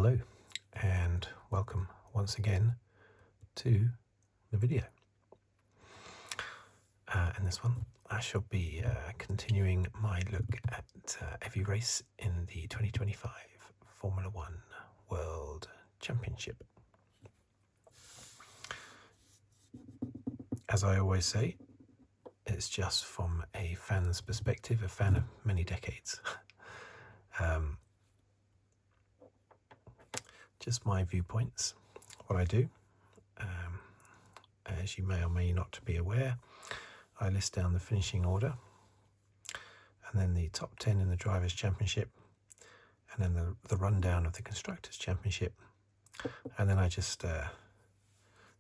Hello and welcome once again to the video. In this one I shall be continuing my look at every race in the 2025 Formula One World Championship. As I always say, it's just from a fan's perspective, a fan of many decades. Just my viewpoints, what I do. As you may or may not be aware, I list down the finishing order, and then the top 10 in the Drivers' Championship, and then the rundown of the Constructors' Championship, and then I just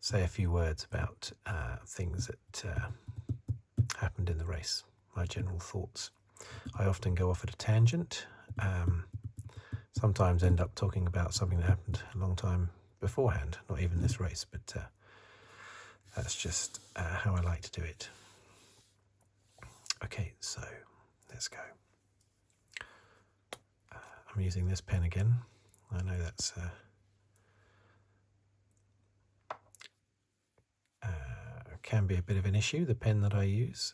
say a few words about things that happened in the race, my general thoughts. I often go off at a tangent, sometimes end up talking about something that happened a long time beforehand, not even this race, but that's just how I like to do it. Okay, so let's go. I'm using this pen again. I know that's can be a bit of an issue, the pen that I use.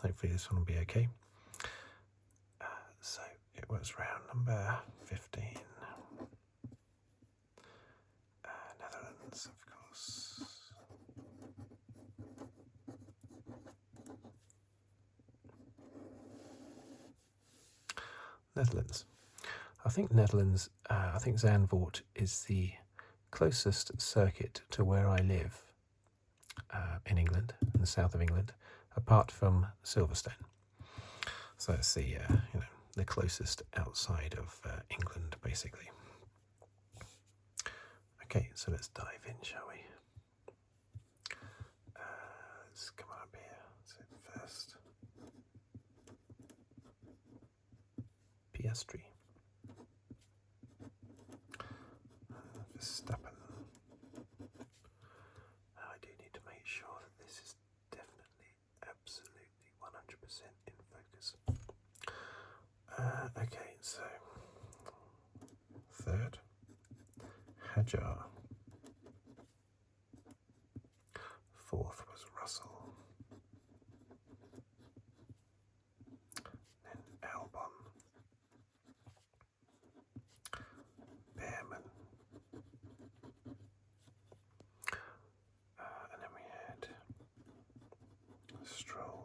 Hopefully this one will be okay. So it was round number 15. Netherlands, of course. Netherlands. I think Zandvoort is the closest circuit to where I live in England, in the south of England, apart from Silverstone. So that's the the closest outside of England, basically. Okay, so let's dive in, shall we? Let's come up here. So first, Piastri, Verstappen. I do need to make sure that this is definitely, absolutely 100% in focus. Okay, so third, Hadjar. Fourth was Russell. Then Albon. Bearman. And then we had Stroll.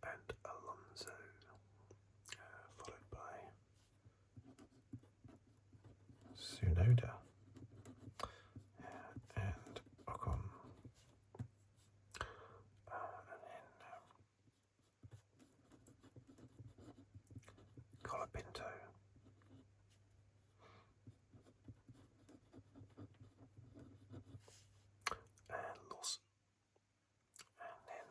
And Alonso, followed by Tsunoda and Ocon, and then Colapinto, and Lawson, and then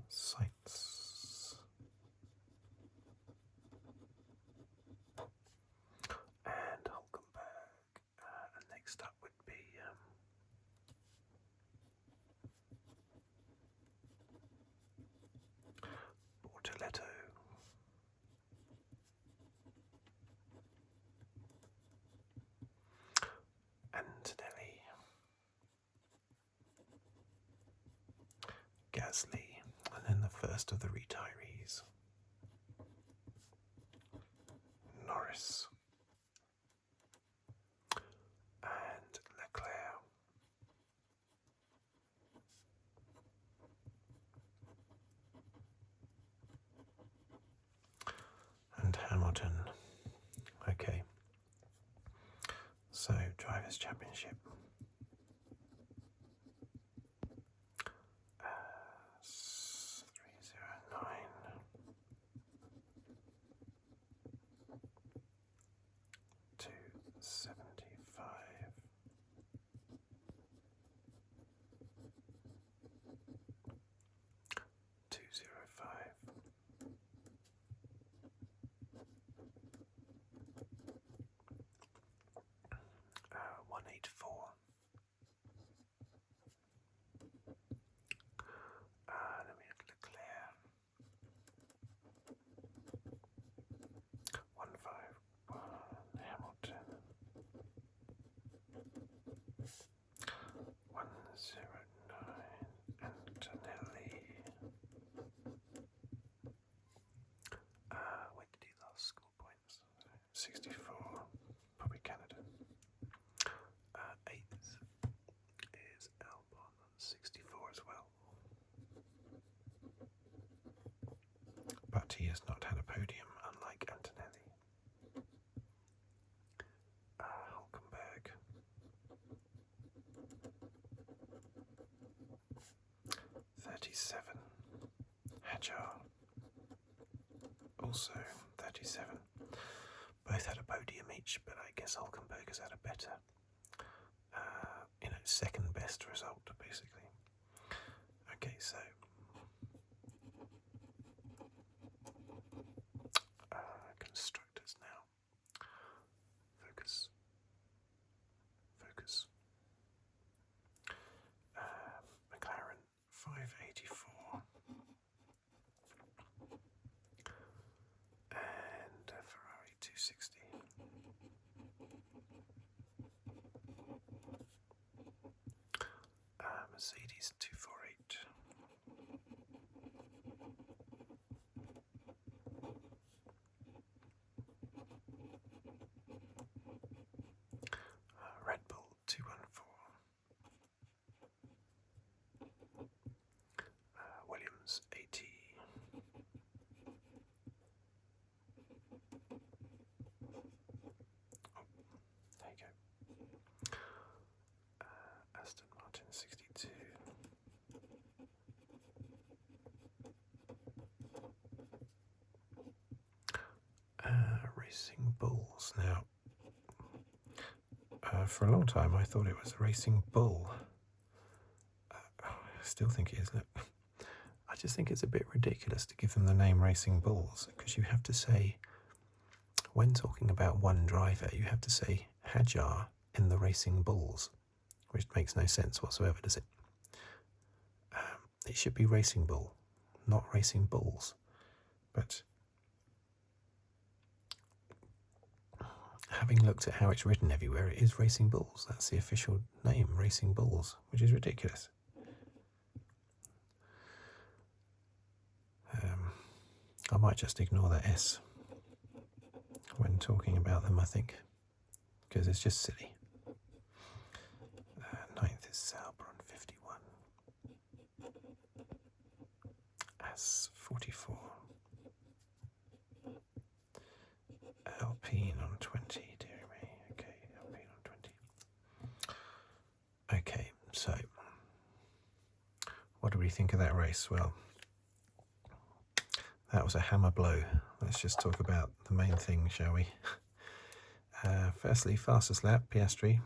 Sainz, and Hulkenberg. And next up would be Bortoleto, Antonelli, Gasly, and then the first of the retirees, Norris, and Leclerc. And Hamilton. Okay. So, Drivers' Championship. 309. 275. 205. 184. 64, probably Canada. 8th is Albon, 64 as well. But he has not had a podium, unlike Antonelli. Hulkenberg. 37. Hadjar. Also 37. Both had a podium each, but I guess Hulkenberg has had a better, second best result, basically. Okay, so constructors now. Focus. McLaren 584 and Ferrari 260. Mercedes 248. Red Bull 214. Williams 80. Oh, there you go. Aston Martin 62. Racing Bulls. Now, for a long time I thought it was a Racing Bull. I still think it is. Look, I just think it's a bit ridiculous to give them the name Racing Bulls, because you have to say, when talking about one driver, you have to say Hadjar in the Racing Bulls, which makes no sense whatsoever, does it? It should be Racing Bull, not Racing Bulls. But having looked at how it's written everywhere, it is Racing Bulls. That's the official name, Racing Bulls, which is ridiculous. I might just ignore that S when talking about them, I think, because it's just silly. 9th is Sauber on 51. As 44. Alpine on 20, dear me. Okay, Alpine on 20. Okay, so what do we think of that race? Well, that was a hammer blow. Let's just talk about the main thing, shall we? Firstly, fastest lap, Piastri.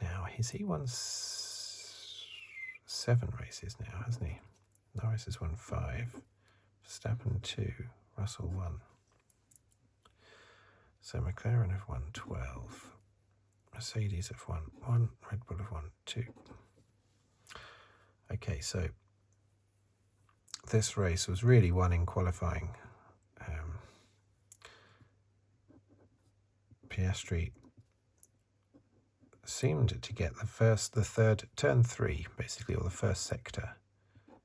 Now, he won 7 races now, hasn't he? Norris has won 5. Verstappen 2. Russell 1. So McLaren have won 12. Mercedes have won 1. Red Bull have won 2. Okay, so this race was really won in qualifying. Piastri seemed to get the third, turn 3, basically, or the first sector.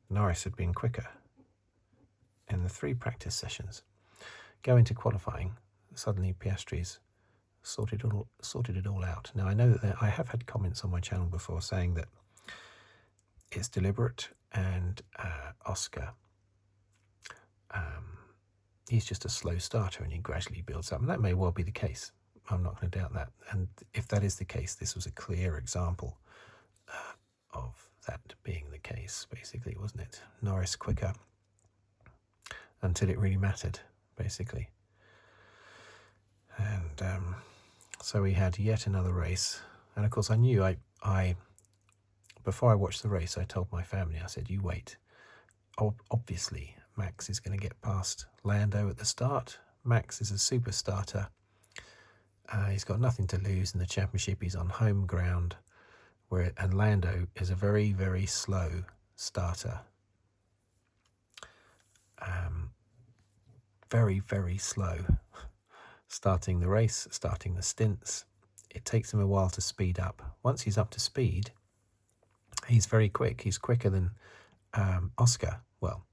Norris had been quicker in the 3 practice sessions. Go into qualifying, suddenly Piastri's sorted it all out. Now, I know that I have had comments on my channel before saying that it's deliberate, and Oscar, he's just a slow starter and he gradually builds up, and that may well be the case. I'm not going to doubt that. And if that is the case, this was a clear example of that being the case, basically, wasn't it? Norris quicker until it really mattered, basically. And so we had yet another race. And of course I knew, I before I watched the race, I told my family, I said, you wait. Obviously, Max is going to get past Lando at the start. Max is a super starter. He's got nothing to lose in the championship. He's on home ground, and Lando is a very, very slow starter. Very, very slow. Starting the race, starting the stints. It takes him a while to speed up. Once he's up to speed, he's very quick. He's quicker than Oscar. Well,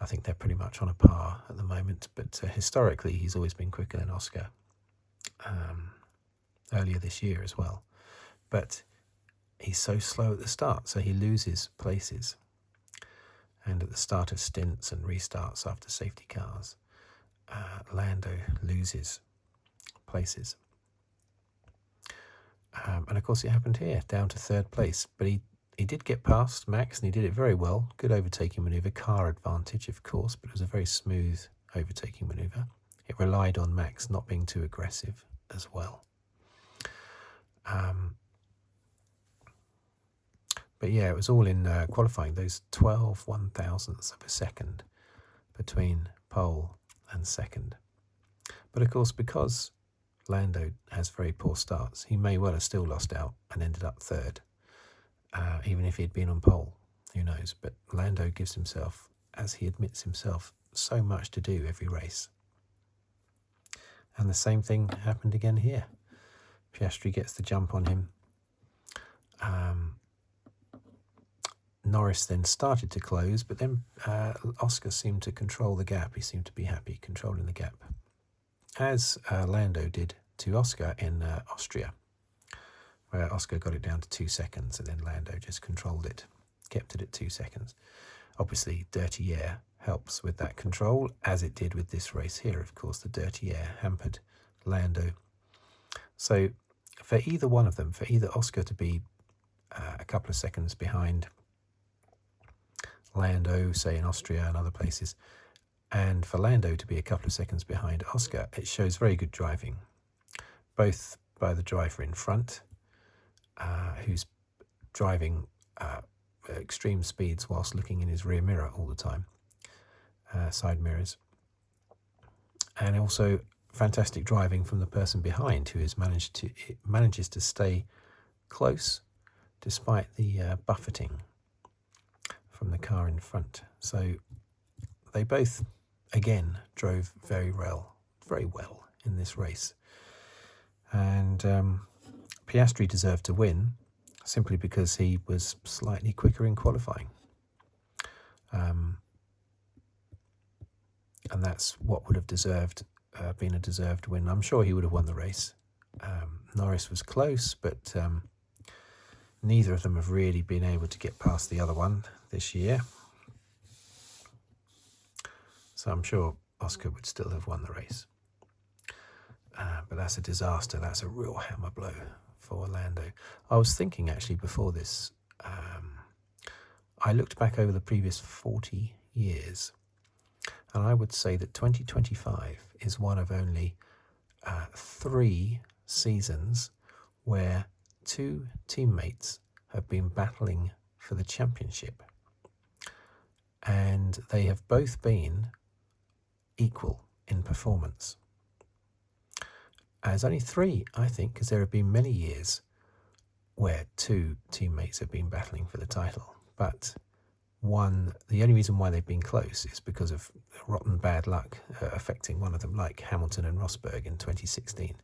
I think they're pretty much on a par at the moment, but historically he's always been quicker than Oscar, earlier this year as well. But he's so slow at the start, so he loses places. And at the start of stints and restarts after safety cars, Lando loses places. And of course it happened here, down to third place. But he did get past Max, and he did it very well. Good overtaking manoeuvre, car advantage, of course, but it was a very smooth overtaking manoeuvre. It relied on Max not being too aggressive as well. But yeah, it was all in qualifying, those 12 1,000ths of a second between pole and second. But of course, because Lando has very poor starts, he may well have still lost out and ended up third, even if he'd been on pole. Who knows? But Lando gives himself, as he admits himself, so much to do every race. And the same thing happened again here. Piastri gets the jump on him. Norris then started to close, but then Oscar seemed to control the gap. He seemed to be happy controlling the gap, as Lando did to Oscar in Austria, where Oscar got it down to 2 seconds, and then Lando just controlled it, kept it at 2 seconds. Obviously, dirty air helps with that control, as it did with this race here. Of course, the dirty air hampered Lando. So for either one of them, for either Oscar to be a couple of seconds behind Lando, say in Austria and other places, and for Lando to be a couple of seconds behind Oscar, it shows very good driving, both by the driver in front, who's driving extreme speeds whilst looking in his rear mirror all the time, side mirrors, and also fantastic driving from the person behind, who manages to stay close despite the buffeting from the car in front. So they both, again, drove very well in this race. And Piastri deserved to win simply because he was slightly quicker in qualifying. And that's what would have been a deserved win. I'm sure he would have won the race. Norris was close, but neither of them have really been able to get past the other one this year. So I'm sure Oscar would still have won the race. But that's a disaster. That's a real hammer blow for Lando. I was thinking, actually, before this, I looked back over the previous 40 years, and I would say that 2025 is one of only 3 seasons where 2 teammates have been battling for the championship, and they have both been equal in performance. There's only 3, I think, because there have been many years where 2 teammates have been battling for the title, but the only reason why they've been close is because of rotten bad luck affecting one of them, like Hamilton and Rosberg in 2016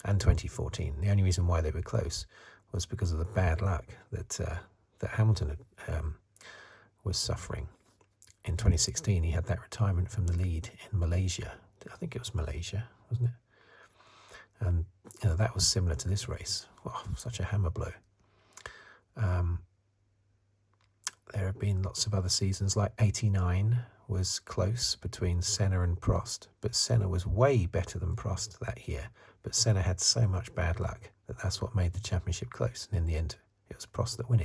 and 2014. The only reason why they were close was because of the bad luck that Hamilton was suffering. In 2016, he had that retirement from the lead in Malaysia. I think it was Malaysia, wasn't it? And that was similar to this race. Oh, such a hammer blow. There have been lots of other seasons, like 89 was close between Senna and Prost, but Senna was way better than Prost that year. But Senna had so much bad luck that's what made the championship close. And in the end, it was Prost that won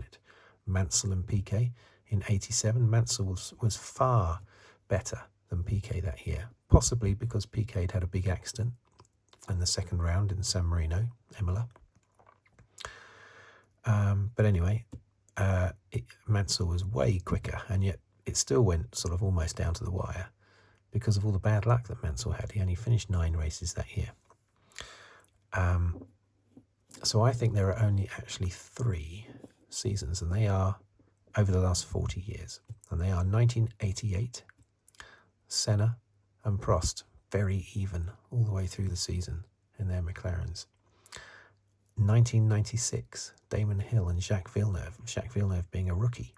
it. Mansell and Piquet in 87. Mansell was far better than Piquet that year, possibly because Piquet had a big accident in the second round in San Marino, Imola. But anyway, Mansell was way quicker, and yet it still went sort of almost down to the wire because of all the bad luck that Mansell had. He only finished 9 races that year. So I think there are only actually 3 seasons, and they are over the last 40 years. And they are 1988, Senna and Prost, very even all the way through the season in their McLarens. 1996, Damon Hill and Jacques Villeneuve being a rookie.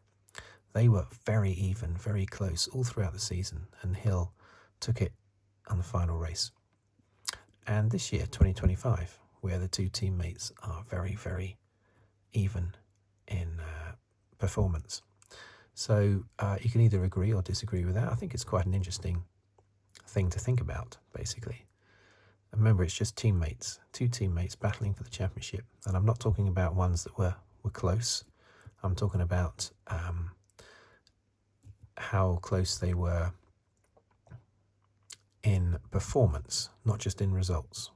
They were very even, very close all throughout the season, and Hill took it on the final race. And this year, 2025, where the two teammates are very, very even in performance. So you can either agree or disagree with that. I think it's quite an interesting thing to think about, basically. Remember, it's just teammates, two teammates battling for the championship. And I'm not talking about ones that were close. I'm talking about how close they were in performance, not just in results.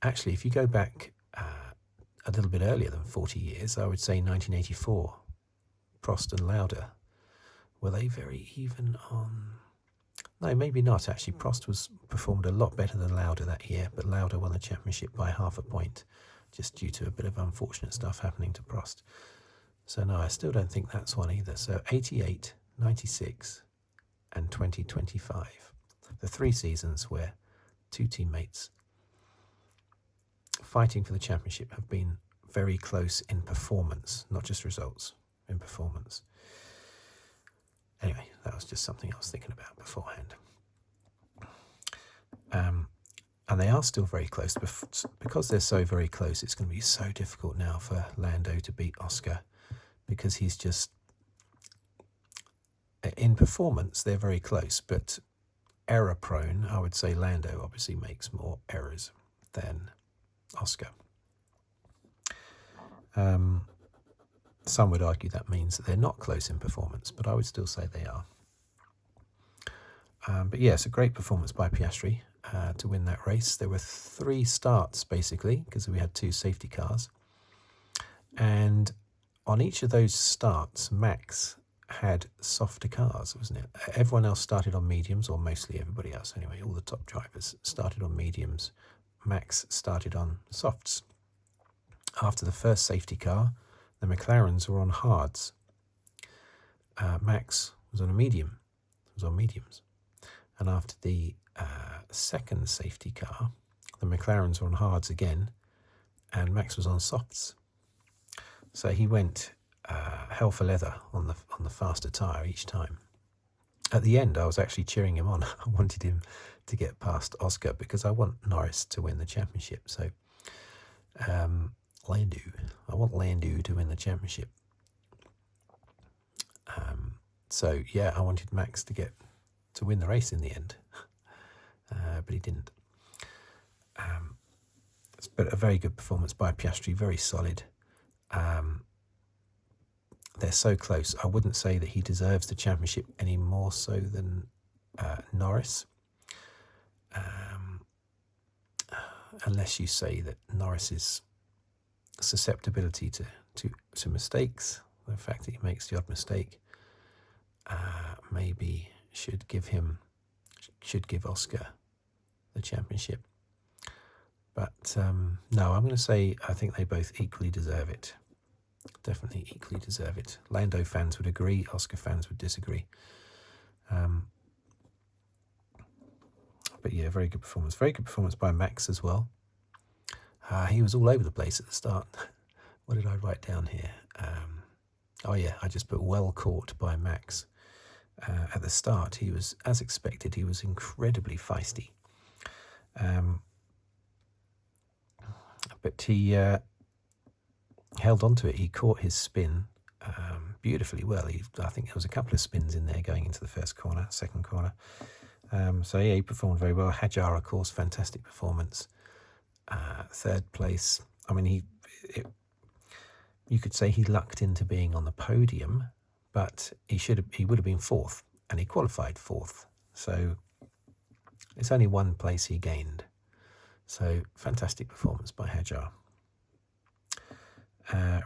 Actually, if you go back a little bit earlier than 40 years, I would say 1984, Prost and Lauda, were they very even on... No, maybe not, actually. Prost performed a lot better than Lauda that year, but Lauda won the championship by half a point, just due to a bit of unfortunate stuff happening to Prost. So no, I still don't think that's one either. So 88, 96 and 2025. The 3 seasons where two teammates fighting for the championship have been very close in performance, not just results, in performance. Anyway, that was just something I was thinking about beforehand. And they are still very close. Because they're so very close, it's going to be so difficult now for Lando to beat Oscar, because he's just... In performance, they're very close, but error-prone, I would say Lando obviously makes more errors than Oscar. Some would argue that means that they're not close in performance, but I would still say they are. But yes, a great performance by Piastri to win that race. There were 3 starts, basically, because we had 2 safety cars. And on each of those starts, Max had softer cars, wasn't it? Everyone else started on mediums, or mostly everybody else anyway. All the top drivers started on mediums. Max started on softs. After the first safety car, the McLarens were on hards. Max was on mediums. And after the second safety car, the McLarens were on hards again, and Max was on softs. So he went hell for leather on the faster tyre each time. At the end, I was actually cheering him on. I wanted him to get past Oscar because I want Norris to win the championship. So I want Lando to win the championship. So yeah, I wanted Max to win the race in the end, but he didn't. But a very good performance by Piastri, very solid. They're so close. I wouldn't say that he deserves the championship any more so than Norris, unless you say that Norris's susceptibility to mistakes, the fact that he makes the odd mistake, maybe should give Oscar the championship. But no, I'm going to say I think they both equally deserve it. Definitely equally deserve it. Lando fans would agree, Oscar fans would disagree. But yeah, very good performance. Very good performance by Max as well. He was all over the place at the start. What did I write down here? Oh yeah, I just put well caught by Max. At the start, he was, as expected, he was incredibly feisty. But he held on to it. He caught his spin beautifully well. I think there was a couple of spins in there going into the second corner. So yeah, he performed very well. Hadjar, of course, fantastic performance. 3rd place. I mean, you could say he lucked into being on the podium, but he would have been 4th, and he qualified 4th. So it's only 1 place he gained. So fantastic performance by Hadjar.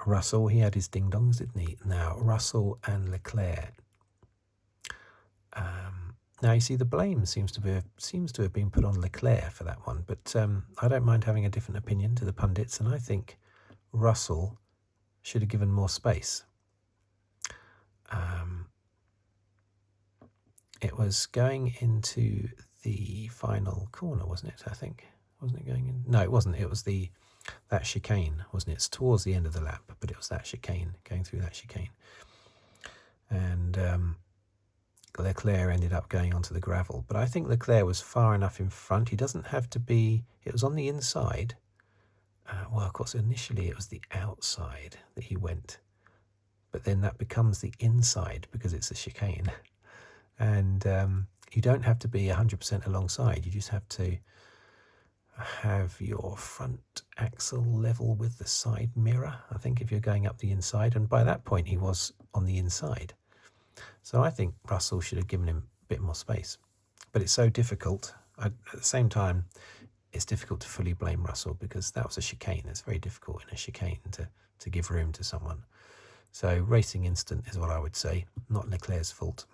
Russell, he had his ding-dongs, didn't he? Now, Russell and Leclerc. Now, you see, the blame seems to have been put on Leclerc for that one, but I don't mind having a different opinion to the pundits, and I think Russell should have given more space. It was going into the final corner, wasn't it, I think? Wasn't it going in? No, it wasn't. It was that chicane, wasn't it? It's towards the end of the lap, but it was that chicane, going through that chicane. And Leclerc ended up going onto the gravel. But I think Leclerc was far enough in front. He doesn't have to be... It was on the inside. Well, of course, initially it was the outside that he went. But then that becomes the inside because it's a chicane. And you don't have to be 100% alongside. You just have to have your front axle level with the side mirror, I think, if you're going up the inside. And by that point, he was on the inside. So I think Russell should have given him a bit more space. But it's so difficult. At the same time, it's difficult to fully blame Russell because that was a chicane. It's very difficult in a chicane to give room to someone. So racing instant is what I would say, not Leclerc's fault.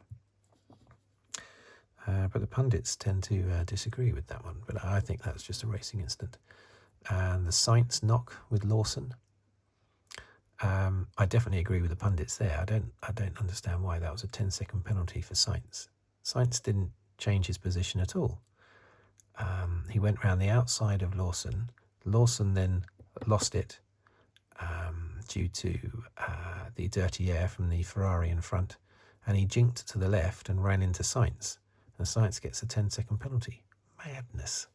But the pundits tend to disagree with that one. But I think that's just a racing instant. And the Sainz knock with Lawson. I definitely agree with the pundits there. I don't understand why that was a 10-second penalty for Sainz. Sainz didn't change his position at all. He went round the outside of Lawson. Lawson then lost it due to the dirty air from the Ferrari in front. And he jinked to the left and ran into Sainz. And Sainz gets a 10-second penalty. Madness.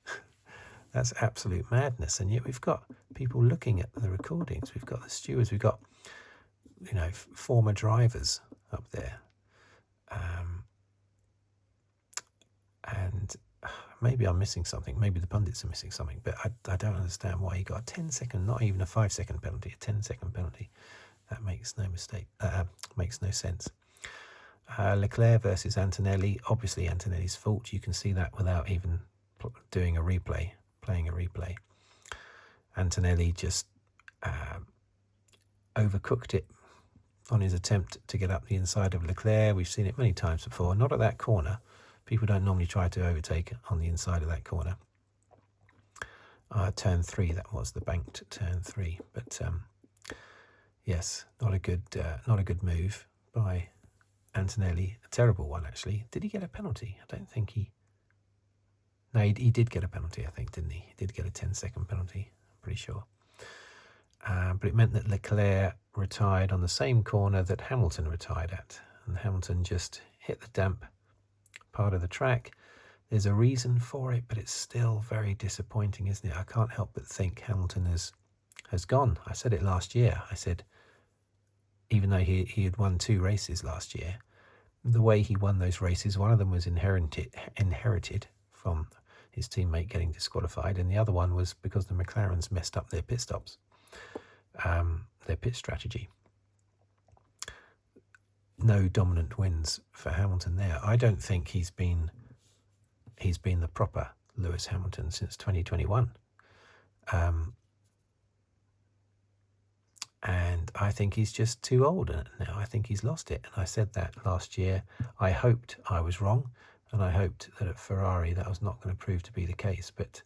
That's absolute madness. And yet we've got people looking at the recordings. We've got the stewards. We've got, former drivers up there. And maybe I'm missing something. Maybe the pundits are missing something. But I don't understand why he got a 10-second, not even a 5-second penalty, a 10-second penalty. That makes no mistake. Makes no sense. Leclerc versus Antonelli. Obviously Antonelli's fault. You can see that without even doing a replay, playing a replay. Antonelli just overcooked it on his attempt to get up the inside of Leclerc. We've seen it many times before. Not at that corner. People don't normally try to overtake on the inside of that corner. Turn 3, that was the banked turn 3. But yes, not a good move by Antonelli. A terrible one, actually. Did he get a penalty? I don't think he... No, he did get a penalty, I think, didn't he? He did get a 10-second penalty, I'm pretty sure. But it meant that Leclerc retired on the same corner that Hamilton retired at. And Hamilton just hit the damp part of the track. There's a reason for it, but it's still very disappointing, isn't it? I can't help but think Hamilton has gone. I said it last year. I said, even though he had won 2 races last year, the way he won those races, one of them was inherited from his teammate getting disqualified, and the other one was because the McLarens messed up their pit stops, their pit strategy. No dominant wins for Hamilton there. I don't think he's been the proper Lewis Hamilton since 2021. And I think he's just too old now. I think he's lost it. And I said that last year. I hoped I was wrong. And I hoped that at Ferrari that was not going to prove to be the case. But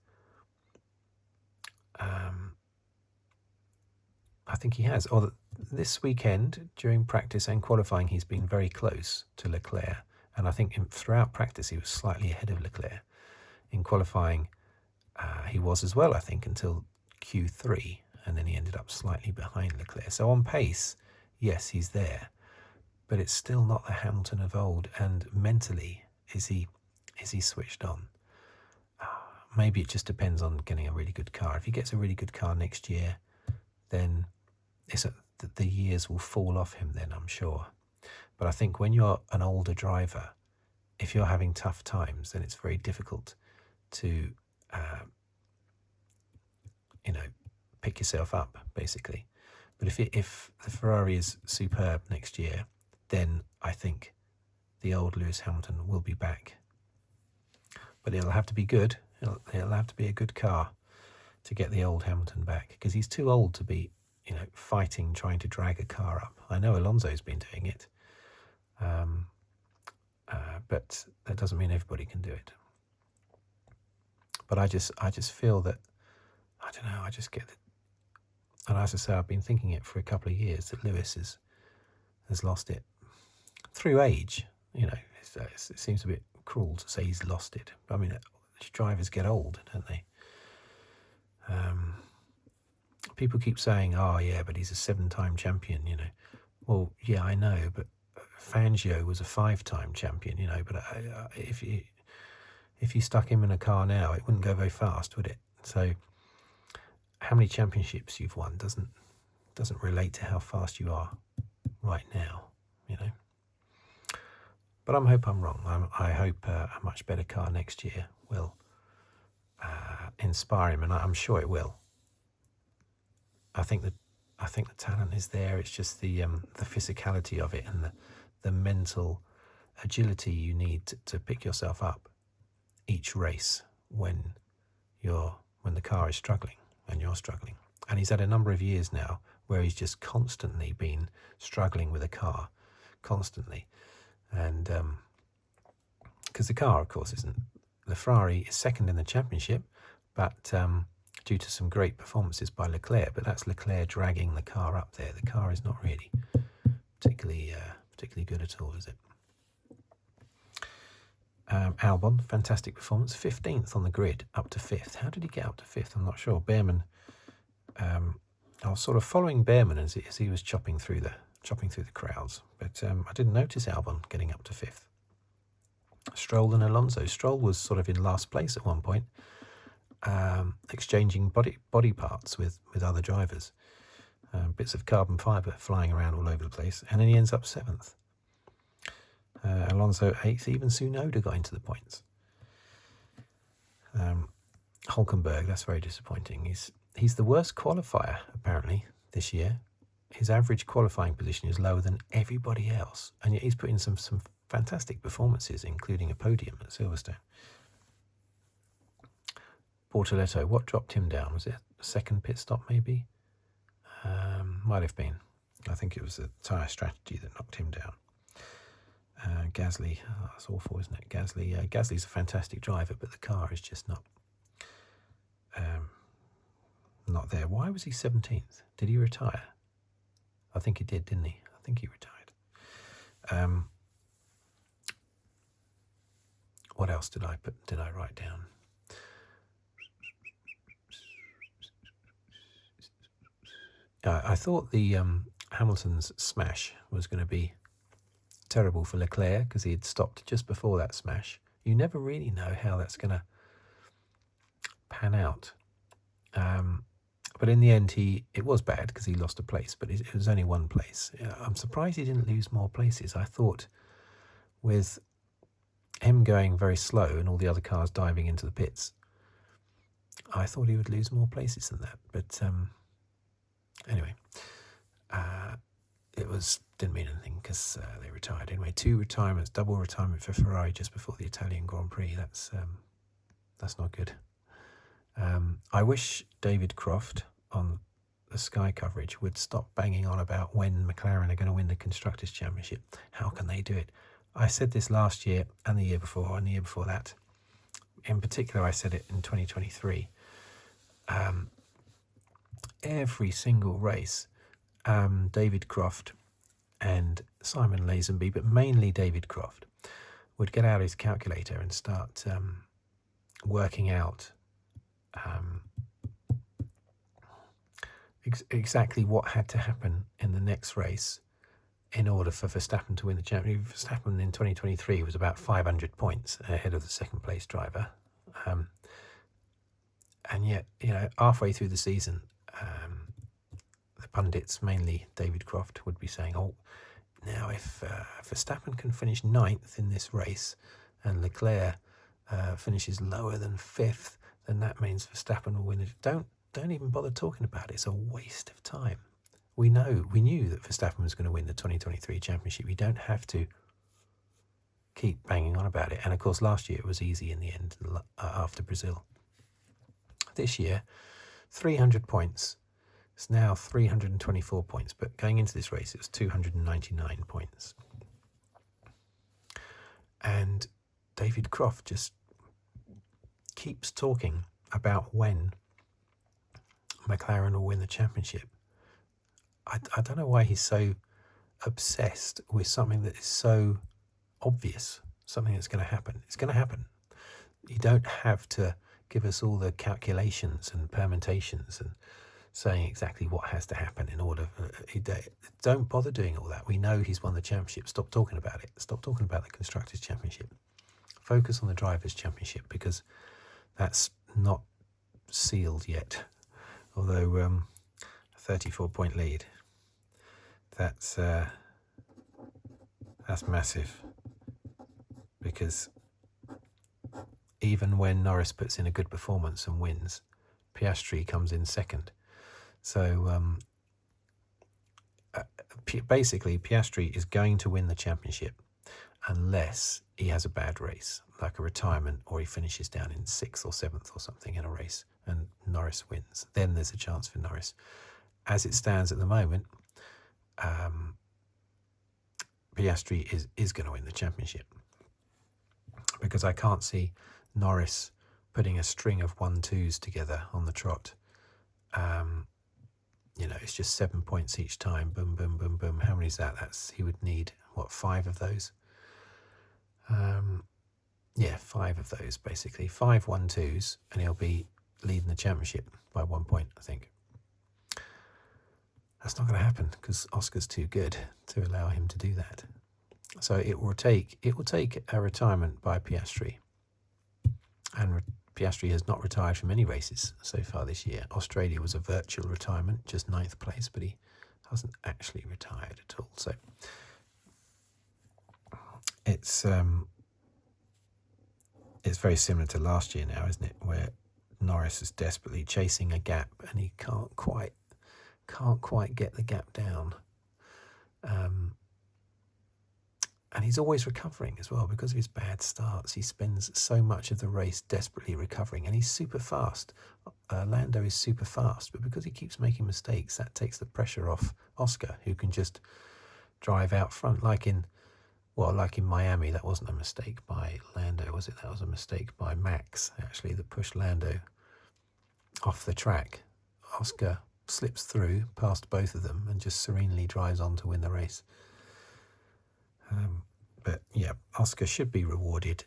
I think he has. Or this weekend, during practice and qualifying, he's been very close to Leclerc. And I think throughout practice, he was slightly ahead of Leclerc. In qualifying, he was as well, I think, until Q3. And then he ended up slightly behind Leclerc. So on pace, yes, he's there. But it's still not the Hamilton of old. And mentally, is he switched on? Maybe it just depends on getting a really good car. If he gets a really good car next year, then the years will fall off him then, I'm sure. But I think when you're an older driver, if you're having tough times, then it's very difficult to, pick yourself up, basically. But if the Ferrari is superb next year, then I think the old Lewis Hamilton will be back. But it'll have to be good. It'll have to be a good car to get the old Hamilton back, because he's too old to be, fighting, trying to drag a car up. I know Alonso's been doing it. But that doesn't mean everybody can do it. But I just feel that, I don't know, I just get that. And as I say, I've been thinking it for a couple of years, that Lewis has lost it through age. It seems a bit cruel to say he's lost it. I mean, drivers get old, don't they? people keep saying, "Oh yeah, but he's a 7-time champion," Well, yeah, I know, but Fangio was a 5-time champion, But if you stuck him in a car now, it wouldn't go very fast, would it? So, how many championships you've won doesn't relate to how fast you are right now, But I hope I'm wrong. I hope a much better car next year will inspire him, and I'm sure it will. I think the talent is there. It's just the physicality of it and the mental agility you need to pick yourself up each race when the car is struggling and you're struggling. And he's had a number of years now where he's just constantly been struggling with a car, constantly. And because the car, of course, isn't. The Ferrari is second in the championship, but due to some great performances by Leclerc, but that's Leclerc dragging the car up there. The car is not really particularly good at all, is it? Albon, fantastic performance, 15th on the grid, up to 5th. How did he get up to 5th? I'm not sure. Bearman, I was sort of following Bearman as he was chopping through the crowds, but I didn't notice Albon getting up to 5th. Stroll and Alonso. Stroll was sort of in last place at one point, exchanging body parts with other drivers, bits of carbon fibre flying around all over the place, and then he ends up 7th. Alonso 8th. Even Tsunoda got into the points. Hulkenberg, that's very disappointing. He's the worst qualifier apparently this year. His average qualifying position is lower than everybody else, and yet he's put in some fantastic performances, including a podium at Silverstone. Bortoleto, what dropped him down? Was it a second pit stop maybe? Might have been. I think it was the tyre strategy that knocked him down. Gasly, that's awful, isn't it? Gasly's a fantastic driver, but the car is just not there. Why was he 17th? Did he retire? I think he did, didn't he? I think he retired. What else did I write down? I thought the Hamilton's smash was going to be terrible for Leclerc because he had stopped just before that smash. You never really know how that's going to pan out. But in the end, it was bad because he lost a place, but it was only one place. I'm surprised he didn't lose more places. I thought with him going very slow and all the other cars diving into the pits, I thought he would lose more places than that. But anyway, it didn't mean anything because they retired. Anyway, 2 retirements, double retirement for Ferrari just before the Italian Grand Prix. That's not good. I wish David Croft on the Sky coverage would stop banging on about when McLaren are going to win the Constructors' Championship. How can they do it? I said this last year and the year before and the year before that. In particular, I said it in 2023. Every single race, David Croft and Simon Lazenby, but mainly David Croft, would get out his calculator and start working out exactly what had to happen in the next race in order for Verstappen to win the championship. Verstappen in 2023 was about 500 points ahead of the second place driver. And yet, halfway through the season, the pundits, mainly David Croft, would be saying, oh, now if Verstappen can finish 9th in this race and Leclerc finishes lower than 5th, then that means Verstappen will win it. Don't even bother talking about it. It's a waste of time. We knew that Verstappen was going to win the 2023 championship. You don't have to keep banging on about it. And of course, last year it was easy in the end after Brazil. This year, 300 points. It's now 324 points. But going into this race, it was 299 points. And David Croft just keeps talking about when McLaren will win the championship. I don't know why he's so obsessed with something that is so obvious, something that's going to happen. It's going to happen. You don't have to give us all the calculations and permutations and saying exactly what has to happen in order. Don't bother doing all that. We know he's won the championship. Stop talking about it. Stop talking about the Constructors' Championship. Focus on the Drivers' Championship, because that's not sealed yet. Although a 34-point lead, that's massive, because even when Norris puts in a good performance and wins, Piastri comes in second. So basically, Piastri is going to win the championship unless he has a bad race, like a retirement, or he finishes down in 6th or 7th or something in a race and Norris wins. Then there's a chance for Norris. As it stands at the moment, Piastri is going to win the championship, because I can't see Norris putting a string of 1-2s together on the trot. You know, it's just 7 points each time. Boom, boom, boom, boom. How many is that? He would need, what, 5 of those? Yeah, 5 of those, basically. 5 1-2s, and he'll be leading the championship by 1 point, I think. That's not going to happen, because Oscar's too good to allow him to do that. So it will take a retirement by Piastri. And Piastri has not retired from any races so far this year. Australia was a virtual retirement, just 9th place, but he hasn't actually retired at all. So it's very similar to last year now, isn't it? Where Norris is desperately chasing a gap and he can't quite get the gap down. And he's always recovering as well because of his bad starts. He spends so much of the race desperately recovering, and he's super fast. Lando is super fast, but because he keeps making mistakes, that takes the pressure off Oscar, who can just drive out front. Like in Miami, that wasn't a mistake by Lando, was it? That was a mistake by Max, actually, that pushed Lando off the track. Oscar slips through past both of them and just serenely drives on to win the race. But yeah, Oscar should be rewarded.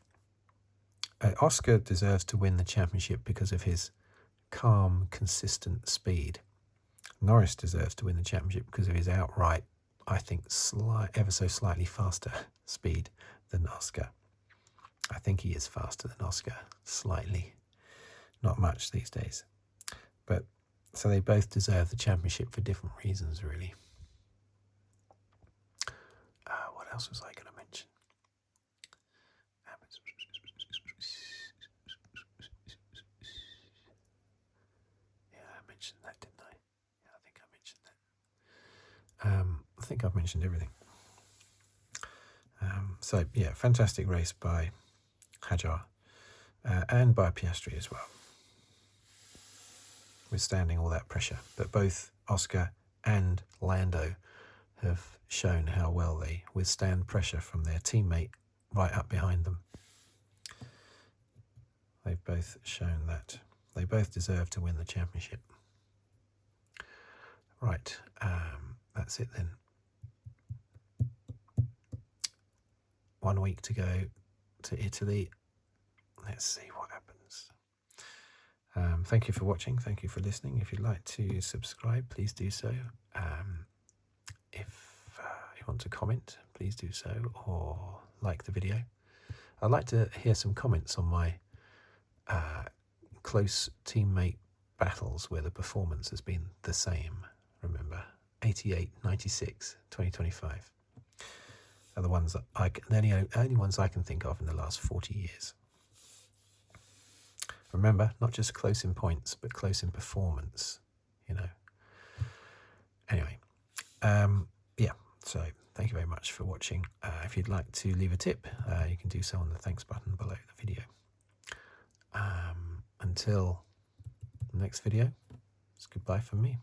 Oscar deserves to win the championship because of his calm, consistent speed. Norris deserves to win the championship because of his outright, I think, ever so slightly faster speed than Oscar. I think he is faster than Oscar, slightly. Not much these days. But so they both deserve the championship for different reasons, really. What else was I going to mention? Yeah, I mentioned that, didn't I? Yeah, I think I mentioned that. I think I've mentioned everything. So, yeah, fantastic race by Hadjar and by Piastri as well, withstanding all that pressure. But both Oscar and Lando have shown how well they withstand pressure from their teammate right up behind them. They've both shown that. They both deserve to win the championship. Right, that's it then. 1 week to go to Italy. Let's see what happens. Thank you for watching. Thank you for listening. If you'd like to subscribe, please do so. If you want to comment, please do so, or like the video. I'd like to hear some comments on my close teammate battles where the performance has been the same. Remember, 88, 96, 2025 are the ones that only ones I can think of in the last 40 years. Remember, not just close in points, but close in performance, you know. Anyway, yeah, so thank you very much for watching. If you'd like to leave a tip, you can do so on the thanks button below the video. Until the next video, it's goodbye from me.